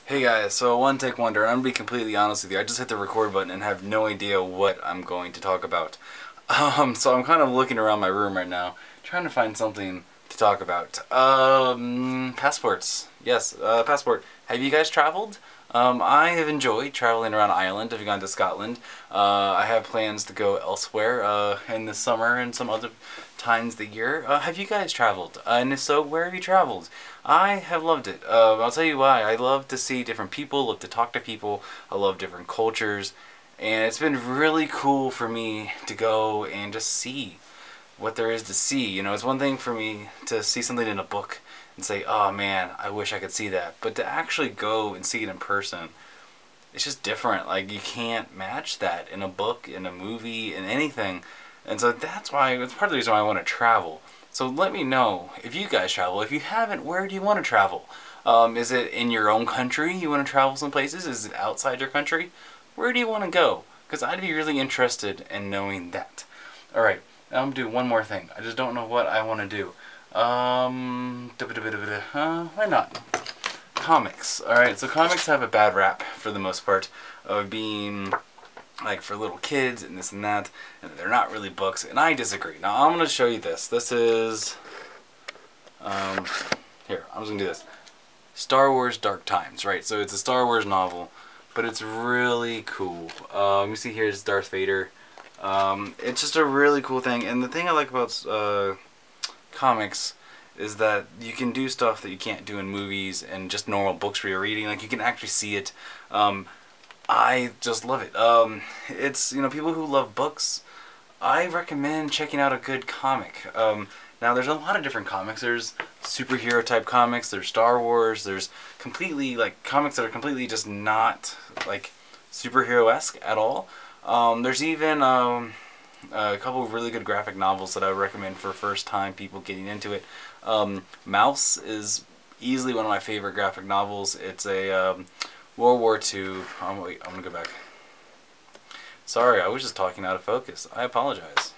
Hey guys, so one take wonder. I'm gonna be completely honest with you. I just hit the record button and have no idea what I'm going to talk about. So I'm kind of looking around my room right now, trying to find something to talk about. Passports. Yes, passport. Have you guys traveled? I have enjoyed traveling around Ireland. I've gone to Scotland. I have plans to go elsewhere in the summer and some other times the year. Have you guys traveled? And if so, where have you traveled? I have loved it. I'll tell you why. I love to see different people, love to talk to people. I love different cultures. And it's been really cool for me to go and just see what there is to see. You know, it's one thing for me to see something in a book and say, oh man, I wish I could see that. But to actually go and see it in person, it's just different. Like, you can't match that in a book, in a movie, in anything. And so that's part of the reason why I want to travel. So let me know if you guys travel. If you haven't, where do you want to travel? Is it in your own country you want to travel some places? Is it outside your country? Where do you want to go? Because I'd be really interested in knowing that. Alright, I'm going to do one more thing. I just don't know what I want to do. Why not? Comics. Alright, so comics have a bad rap for the most part of being like for little kids and this and that, and they're not really books, and I disagree. Now I'm going to show you this. This is, here, I'm just going to do this. Star Wars Dark Times, right? So it's a Star Wars novel, but it's really cool. You see here is Darth Vader. It's just a really cool thing, and the thing I like about comics is that you can do stuff that you can't do in movies and just normal books where you're reading. Like, you can actually see it. I just love it. It's, you know, people who love books, I recommend checking out a good comic. Now, there's a lot of different comics. There's superhero type comics, there's Star Wars, there's completely, like, comics that are completely just not, like, superhero-esque at all. There's even a couple of really good graphic novels that I would recommend for first-time people getting into it. Mouse is easily one of my favorite graphic novels. It's a World War II. Wait, I'm gonna go back. Sorry, I was just talking out of focus. I apologize.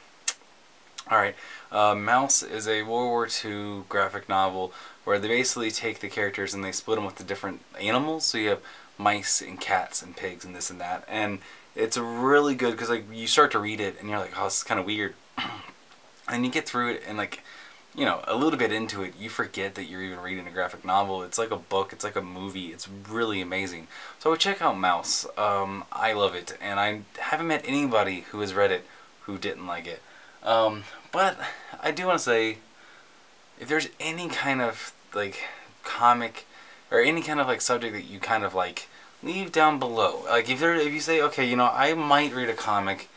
Alright, Mouse is a World War II graphic novel where they basically take the characters and they split them with the different animals. So you have mice and cats and pigs and this and that. And it's really good because, like, you start to read it and you're like, oh, this is kind of weird. And you get through it and, like, you know, a little bit into it, you forget that you're even reading a graphic novel. It's like a book, it's like a movie, it's really amazing. So check out Mouse. I love it, and I haven't met anybody who has read it who didn't like it. But I do want to say, if there's any kind of, like, comic, or any kind of, like, subject that you kind of like, leave down below. Like, if you say, okay, you know, I might read a comic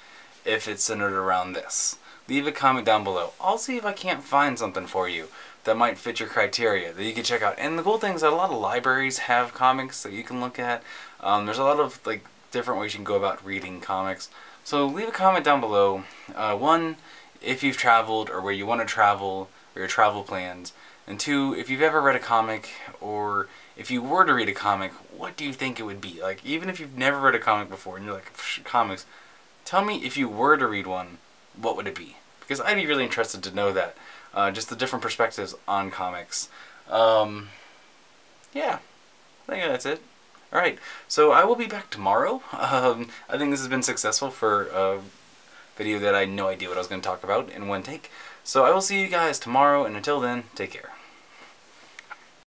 if it's centered around this. Leave a comment down below. I'll see if I can't find something for you that might fit your criteria that you can check out. And the cool thing is that a lot of libraries have comics that you can look at. There's a lot of, like, different ways you can go about reading comics. So leave a comment down below. One, if you've traveled or where you want to travel or your travel plans. And two, if you've ever read a comic, or if you were to read a comic, what do you think it would be? Like, even if you've never read a comic before and you're like, comics, tell me if you were to read one, what would it be? Because I'd be really interested to know that. Just the different perspectives on comics. Yeah, I think that's it. Alright, so I will be back tomorrow. I think this has been successful for a video that I had no idea what I was going to talk about in one take. So I will see you guys tomorrow, and until then, take care.